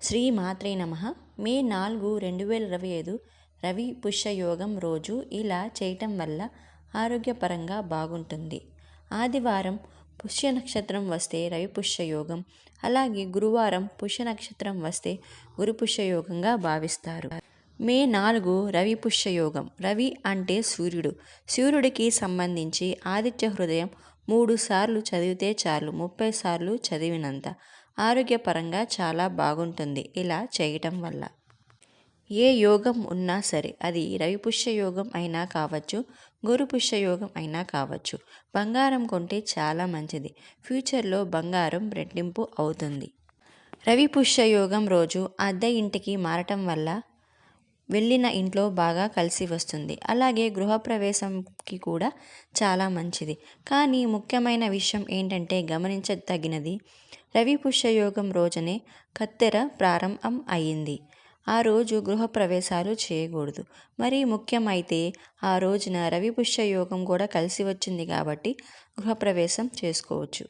శ్రీ మాత్రే నమః. మే 4, 2025 రవి పుష్యయోగం రోజు ఇలా చేయటం వల్ల ఆరోగ్యపరంగా బాగుంటుంది. ఆదివారం పుష్య నక్షత్రం వస్తే రవి పుష్యయోగం, అలాగే గురువారం పుష్య నక్షత్రం వస్తే గురు పుష్యయోగంగా భావిస్తారు. మే 4 రవి పుష్యయోగం. రవి అంటే సూర్యుడు. సూర్యుడికి సంబంధించి ఆదిత్య హృదయం 3 సార్లు చదివితే చాలు, 30 సార్లు చదివినంత. ఆరోగ్యపరంగా చాలా బాగుంటుంది ఇలా చేయటం వల్ల. ఏ యోగం ఉన్నా సరే, అది రవి పుష్యయోగం అయినా కావచ్చు, గురు పుష్యయోగం అయినా కావచ్చు, బంగారం కొంటే చాలా మంచిది. ఫ్యూచర్లో బంగారం రెట్టింపు అవుతుంది. రవి పుష్యయోగం రోజు అద్దె ఇంటికి మారటం వల్ల వెళ్ళిన ఇంట్లో బాగా కలిసి వస్తుంది. అలాగే గృహప్రవేశంకి కూడా చాలా మంచిది. కానీ ముఖ్యమైన విషయం ఏంటంటే గమనించదగినది, రవి పుష్యయోగం రోజునే కత్తెర ప్రారంభం అయ్యింది. ఆ రోజు గృహప్రవేశాలు చేయకూడదు. మరీ ముఖ్యమైతే ఆ రోజున రవి పుష్యయోగం కూడా కలిసి వచ్చింది కాబట్టి గృహప్రవేశం చేసుకోవచ్చు.